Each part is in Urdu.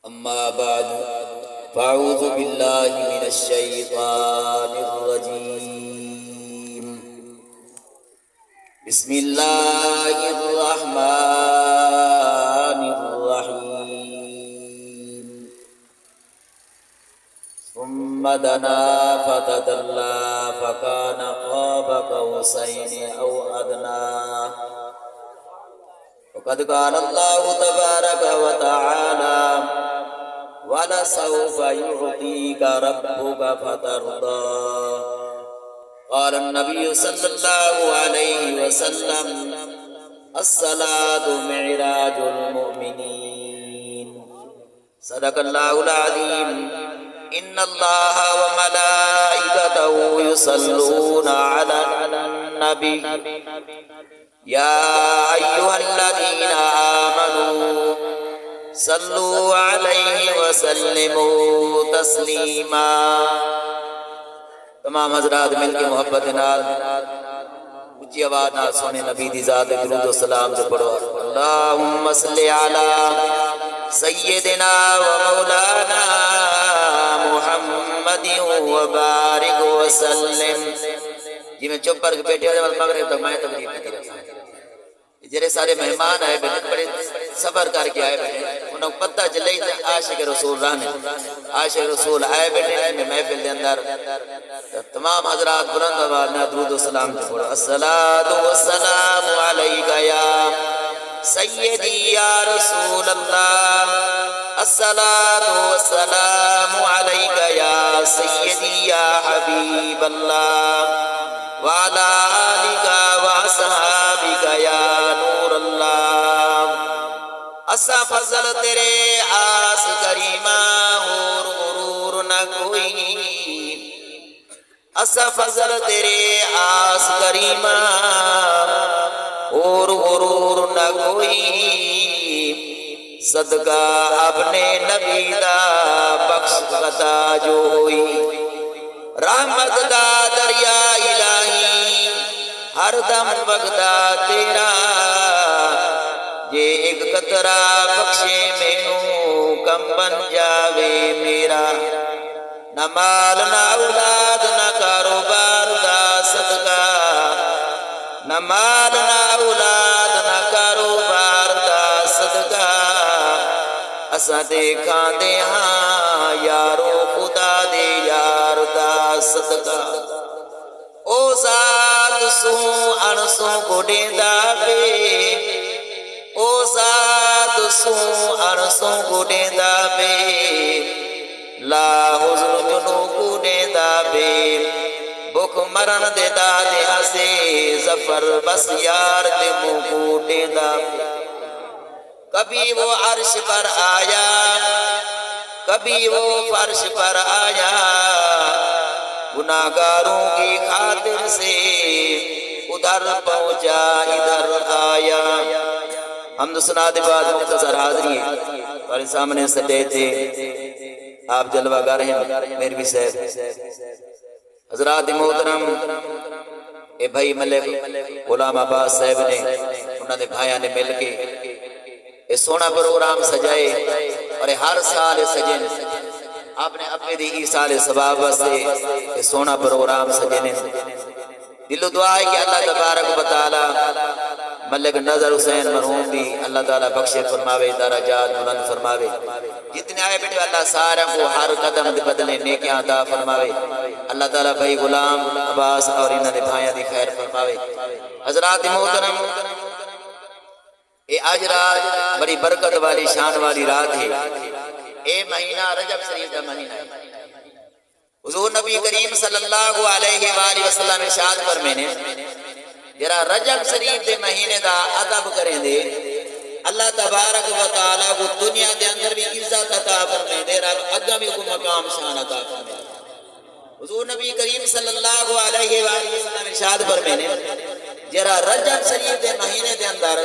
أما بعد فأعوذ بالله من الشيطان الرجيم. بسم الله الرحمن الرحيم. ثم دنا فتدلى فكان قاب قوسين أو أدنى. وقد قال الله تبارك وتعالى: وَلَسَوْفَ يُعْطِيكَ رَبُّكَ فَتَرْضَى. قال النبي صلى الله عليه وسلم: الصلاة معراج المؤمنين. صدق الله العظيم. إن الله وملائكته يصلون على النبي يا أيها الذين آمنوا صلوا علیہ وسلموا تسلیما. تمام حضرات مل کے محبت نال اونچی آواز نال سونے نبی دی ذات درود و سلام جو پڑھو. اللہم صلی علی سیدنا و مولانا محمد و بارک وسلم. جی میں چپ پر بیٹھے ہوئے مغرب تک میں تقریر کرتی رہتا ہوں. جڑے سارے مہمان آئے بیٹھے بڑے سفر کر کے آئے بیٹھے انہوں کو پتہ چلے عاشق رسول رہنے عاشق رسول آئے بیٹھے میں محفل دے اندر تمام حضرات بلند آواز میں درود و سلام پڑھو. الصلاۃ والسلام علیک یا سیدی یا رسول اللہ. الصلاۃ والسلام علیک یا سیدی یا حبیب اللہ وعلی آلک وصحابک یا نور اللہ. اسا فضل تیرے آس کریمہ اور غرور نہ کوئی. اسا فضل تیرے آس کریمہ اور غرور نہ کوئی. صدقہ اپنے نبی دا بخش عطا جو ہوئی. رحمت دا دریا الہی ہر دم وگدا تیرا. یہ ایک قطرہ بخشے مینوں کم بن جاوے میرا. نہ مال نہ اولاد نہ کاروبار دا صدقہ. نہ مال نہ اولاد نہ کاروبار دا صدقہ. اساں دیکھاں دے ہاں یارو خدا دے یار دا صدقہ. او ذات سوں انسوں کو دیندا پے. او ذات سوں انسوں کو دیندا پے. لا حزن جنوں کو دیندا پے. بھوک مرن دے دادے ہسے ظفر بس یار دے منہ کو دیندا پے. کبھی وہ عرش پر آیا کبھی وہ فرش پر آیا. گناہگاروں کی خاطر سے ادھر پہنچا ادھر آیا. حمد و ثنا کے بعد مختصر حاضری ہے اور سامنے سجے تھے آپ جلوہ گر ہیں میروی صاحب حضرات محترم اے بھائی ملک غلام عباس صاحب نے انہوں نے بھائیاں نے مل کے یہ سونا پروگرام سجائے اور ہر سال سجے آپ نے اپنے دی سال ثواب سے یہ سونا پروگرام سجنے. دل و دعا ہے کہ اللہ تبارک و تعالی ملک نظر حسین مرحوم بھی اللہ تعالی بخشے فرماوے درجات بلند فرماوے. جتنے آئے بیٹھے اللہ سارا کو ہر قدم دے بدلے نیکیاں عطا فرماوے. اللہ تعالی بھائی غلام عباس اور انہاں دے بھائیاں دی خیر فرماوے. حضرات محترم اے آج رات بڑی برکت والی شان والی رات ہے. اے مہینہ رجب شریف کا مہینہ ہے. حضور نبی کریم صلی اللہ علیہ وآلہ وسلم ارشاد فرمانے جرا رجب شریف دے مہینے دا ادب کریں دے اللہ تبارک و تعالی کو دنیا دے اندر بھی عزت عطا فرمائے دے رب اگا بھی کو مقام شان عطا فرمائے. حضور نبی کریم صلی اللہ علیہ وآلہ وسلم ارشاد فرمانے جرا رجب شریف دے مہینے دے اندر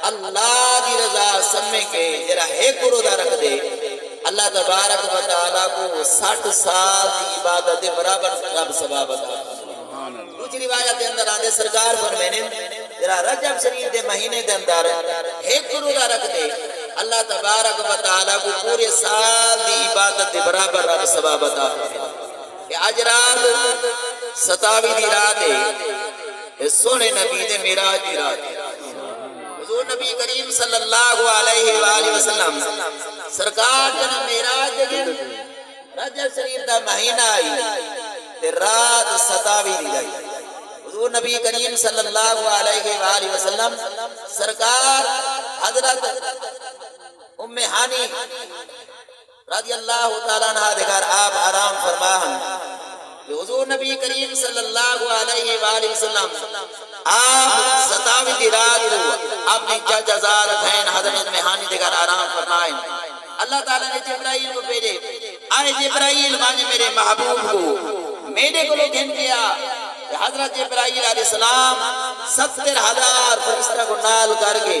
اللہ دی رضا سمے کے جرا ایک روزہ رکھ دے اللہ تبارک و تعالی کو 60 سال کی عبادت برابر رب ثواب عطا فرمائے. کچھ روایت کے اندر آدھے سرکار فرمانے رجب شریف دے مہینے دے اندر ایک روزہ رکھ دے اللہ تبارک و تعالیٰ کو پورے سال دی عبادت دے برابر رب ثواب عطا فرمائے کہ آج رات 27 دی رات ہے سونے نبی دے معراج دی رات ہے حضور نبی کریم صلی اللہ علیہ وآلہ وسلم سرکار جنہ معراج دے رجب شریف دا مہینہ آئی تے رات 27 دی گئی حضور نبی کریم صلی اللہ علیہ وآلہ وسلم سرکار حضرت ام ہانی رضی اللہ تعالیٰ عنہ دیکھار آپ آرام فرماہن کہ حضور نبی کریم صلی اللہ علیہ وآلہ وسلم آپ 27 دی رات رو اپنی چاچا زاد بہن حضرت ام ہانی دیکھار آرام فرمائیں اللہ تعالیٰ نے جبرائیل کو بھیجے آئے جبرائیل مانے میرے محبوب کو میرے کو لوگ گھن کیا کہ حضرت جبرائیل علیہ السلام 70,000 فرشتہ کو نال کر کے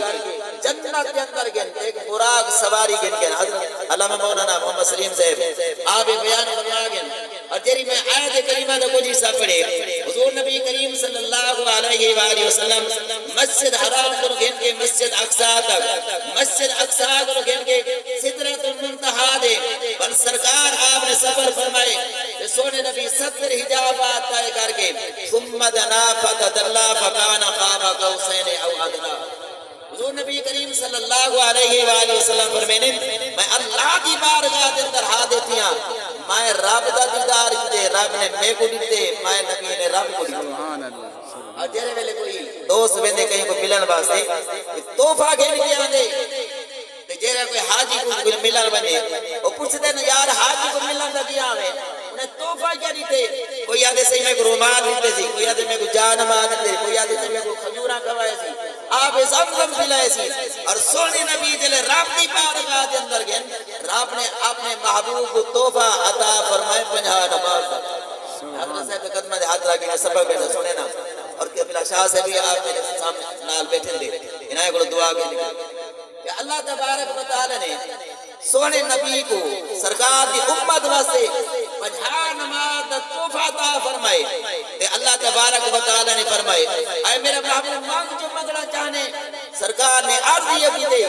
جنت کے اندر گئے ایک براق سواری گئے حضرت علامہ مولانا محمد سلیم صاحب آپ بیان فرما گئے اور جری میں آیت کریمہ دا کچھ حصہ پڑھے حضور نبی کریم صلی اللہ علیہ وآلہ وسلم مسجد حرام کو گھن کے مسجد اقصی تک مسجد اقصی کو گھن کے سدرۃ المنتہا دے بل سرکار آپ نے سفر فرمائے کہ سونے نبی 70 حجابات طے کر کے ثم دنا فتدلا فکان قاب قوسین او ادنی حضور نبی کریم صلی اللہ علیہ وآلہ وسلم فرمینے میں اللہ کی بارگاہ دے اندر ہاں دیتی ہاں میں رب دا دیدار کیتے رب نے میں کو دیتے میں نبی نے رب کو دیتے اور جیرے ویلے کوئی دوست بندے کہیں کو ملن واسطے توفہ گھن کے آندے جیرے کوئی حاجی کو ملن بنے وہ پوچھتے ہیں یار حاجی کو ملن دا دیا ہمیں انہیں توفہ کیا دیتے کوئی آدھے سے میں کو رومان دیتے سی کوئی آدھے میں کو جانما دیتے کوئی آدھے سے میں کو خجورہ کھوائے سی آپ زمزم پلائے سی اور سونے نبی جلے رب دی بارگاہ دے اندر گئے رب نے اپنے محبوب کو توفہ عطا فرمائے 50 نماز حضرت صاحب کے قدمہ دے ہاتھ راگی نے سبق ہے سنے نا اور قبلہ شاہ سے بھی آپ میرے سامنے نال بیٹھے دے انہیں کو دعا کے لکھے کہ اللہ تبارک و تعالی نے سونے نبی کو سرکار دی امت واسطے 50 نماز دا توفہ عطا فرمائے کہ اللہ تبارک و تعالی نے فرمائے اے میرا محبوب مانگ جو مانگنا چاہنے سرکار نے عرض یہ کی دے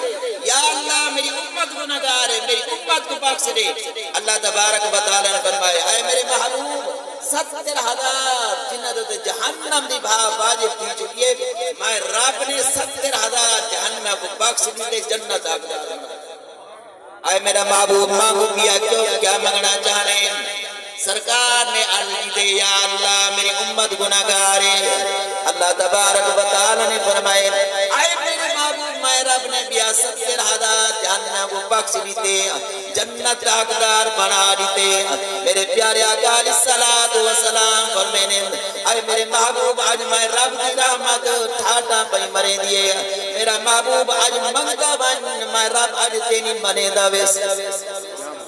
یا اللہ میری امت گناہگار ہے میری امت کو بخش دے اللہ تبارک و تعالی نے فرمائے اے میرے محبوب 70,000 جنت جہنم دی بھاو واجب دی چکی ہے میں رب نے 70,000 جہنم کو بخش دی جنت آگدار اے میرا محبوب مانگو کیا مانگنا چاہنے سرکار نے عرض کی دے یا اللہ میری امت گناہگار ہے اللہ تبارک و تعالی نے فرمائے اے میرے محبوب میں رب نے بیا 70,000 جہنم کو بخش دیتے جنت حقدار بنا دیتے میرے پیارے آقا علیہ الصلوۃ والسلام فرمانے اے میرے محبوب آج میں رب کی رحمت ٹھاٹا پہ مرے دیے میرا محبوب آج منگتا بن میں رب آج تینی منے دویس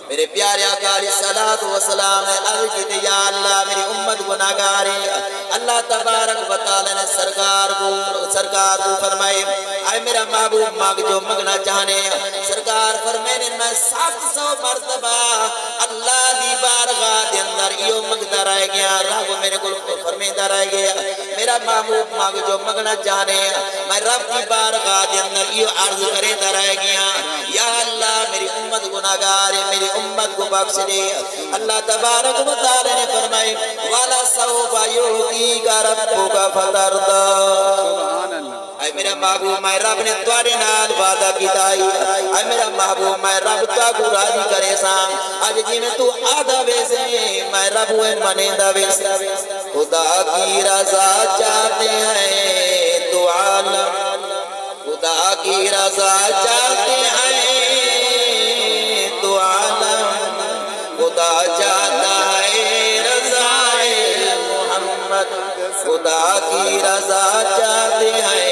میرے پیارے آقا علیہ الصلوۃ والسلام نے عرض کی یا اللہ میری امت گناہگار ہے اللہ تبارک و تعالی نے سرکار کو فرمائے اے میرا محبوب مانگ جو مانگنا چاہنے سرکار فرمائے میں 700 مرتبہ اللہ دی بارگاہ دے اندر یہ مانگتا رہ گیا رب میرے کو فرمائتا رہ گیا میرا محبوب مانگ جو مانگنا چاہنے میں رب دی بارگاہ دے اندر یہ عرض کرتا رہ گیا یا اللہ میری امت گناہگار ہے میری امت کو بخش دے اللہ تبارک و تعالی نے فرمائے والا سوف یعطیک ربک فترضی اے میرا محبوب میں رب نے تواڈے نال وعدہ کیتا ہے اے میرا محبوب میں رب تا کو راضی کرے سا اج جی میں تو آدھا ویسے میں رب ہوئے منیندا ویسے خدا کی رضا چاہتے ہیں تو عالم خدا کی رضا چاہتے ہیں تو عالم خدا چاہتا ہے رضا محمد خدا کی رضا چاہتے ہیں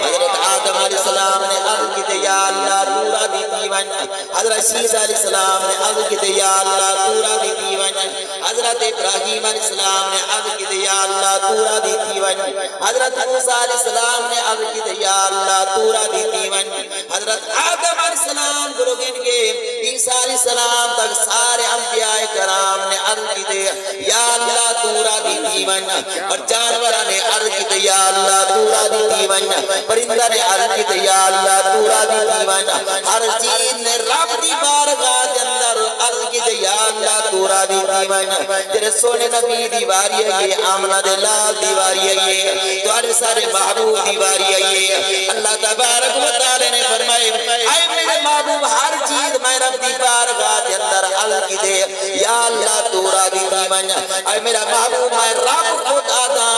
حضرت آدم علیہ السلام نے عرض کی یا اللہ تورا دیتی ون حضرت عیسیٰ علیہ السلام نے عرض کی یا اللہ تورا دیتی ون حضرت ابراہیم علیہ السلام نے عرض کی یا اللہ تورا دیتی ون حضرت موسیٰ علیہ السلام نے عرض کی یا اللہ تورا دیتی ون حضرت آدم علیہ السلام کو لوگن کے عیسیٰ علیہ السلام تک سارے انبیاء کرام نے عرض کی یا اللہ تورا دیتی تھی ون اور جانورہ نے عرض کی یا اللہ تو راضی تھی ون پرندہ نے عرض کی یا اللہ تو راضی تھی ون ہر چیز نے رب دی بارگاہ دے اندر عرض کی یا اللہ تو راضی تھی ون تیرے سونے نبی دیواری ہے یہ آمنہ دے لال دیواری ہے یہ تمہارے سارے محبوب دیواری ہے یہ اللہ تبارک و تعالی نے فرمائے اے میرے محبوب ہر چیز میں رب دی بارگاہ دے اندر عرض کی دے یا اللہ تو راضی تھی ون اے میرا محبوب میں رب خود آدھا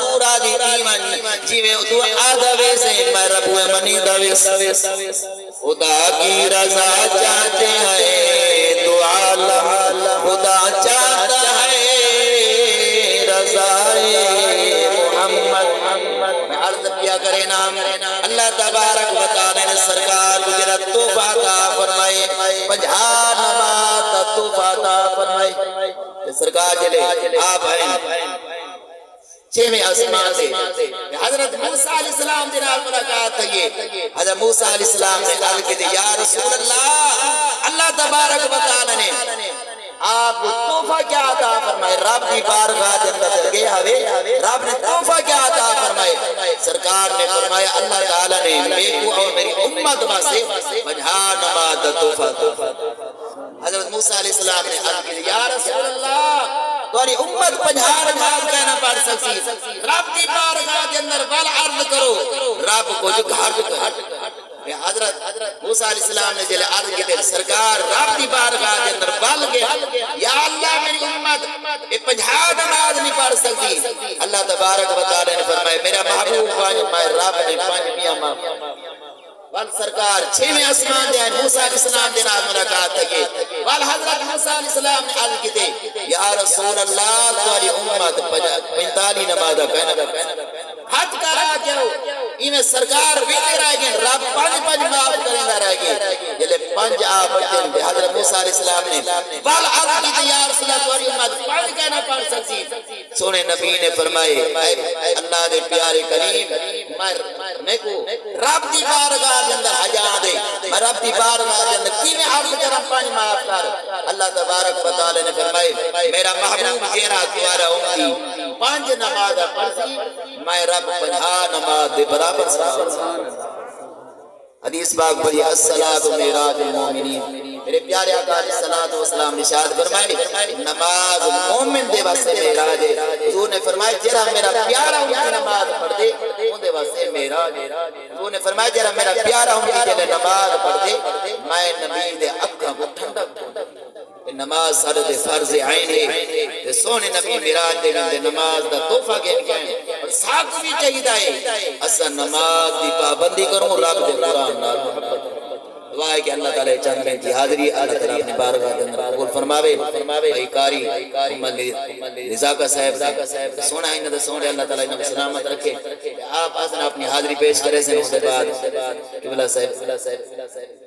تو راضی تھی ون جیوے تو آدھا ویسے میں رب منی دویس خدا کی رضا چاہتے ہیں تو عالم خدا چاہتا ہے رضائے محمد میں عرض کیا کرے نام اللہ تبارک و تعالی نے سرکار تجھے توفہ عطا فرمائے 50 نماز توفہ عطا فرمائے سرکار جلے آپ ہیں چھویں آسمان سے حضرت موسیٰ علیہ السلام دے نال ملاقات ہے حضرت موسیٰ علیہ السلام نے عرض کی یا رسول اللہ اللہ تبارک و تعالی نے آپ تحفہ کیا عطا فرمائے رب کی بارگاہ دے اندر گئے ہوئے رب نے تحفہ کیا عطا فرمائے سرکار نے فرمایا اللہ تعالی نے میرے کو اور میری امت واسطے 50 نماز دا تحفہ حضرت موسیٰ علیہ السلام نے عرض کی یا رسول اللہ تمہاری امت 50 نماز کہنا پڑھ سکتی رب کی بارگاہ دے اندر بل عرض کرو رب کو جو گھٹ حضرت موسیٰ علیہ السلام نے جلے عرض کی دے سرکار رب کی بارگاہ دے اندر بل گئے یا اللہ میری امت 50 نماز نہیں پڑھ سکتی اللہ تبارک و تعالی نے فرمایا میرا محبوب میں رب نے 5 میاں معاف وال سرکار چھویں آسمان دے موسیٰ علیہ السلام دے نال ملاقات ہے وال حضرت موسیٰ علیہ السلام نے عرض کی دے یا رسول اللہ تمہاری امت 45 نماز کہنا ہاتھ کرا جاؤ ایویں سرکار ویتے رہ گئے رب 5 معاف کریں گا رہ گئے جلے 5 آپ بچن حضرت موسیٰ علیہ السلام نے وال عرض کی دے یا رسول اللہ تمہاری امت 5 کہنا پڑھ سکتی سونے نبی نے فرمائے اللہ دے پیارے کریم میں کو رب دی بارگاہ دے اندر حیا دے میں رب دی بارگاہ دے اندر کیویں عرض کرم 5 معاف کر اللہ تبارک و تعالی نے فرمائے میرا محبوب جیرا تمہارا امتی 5 نماز پڑھسی میں رب 50 نماز دے برابر سبحان حدیث پاک پڑھی الصلاۃ معراج المومنین میرے پیارے آقا علیہ الصلوۃ والسلام نے ارشاد فرمائے نماز مومن دے واسطے معراج ہے حضور نے فرمایا جڑا میرا پیارا امتی نماز پڑھ دے اون دے واسطے معراج ہے حضور نے فرمایا جڑا میرا پیارا امتی جڑا نماز پڑھ دے میں نبی دے اکھاں کو ٹھنڈک نماز سارے دے فرض عین ہے تے سونے نبی معراج دے وچ نماز دا تحفہ گن گئے اور ساتھ بھی چاہیدا ہے اساں نماز دی پابندی کروں رب دے قرآن نال محبت دعا ہے کہ اللہ تعالی چند میں کی حاضری اللہ تعالی اپنی بارگاہ کے اندر قبول فرماوے بھائی قاری محمد رضا کا صاحب سونا انہاں دے سونے اللہ تعالی انہاں سلامت رکھے آپ اپنی حاضری پیش کرے سے اس کے بعد قبلہ صاحب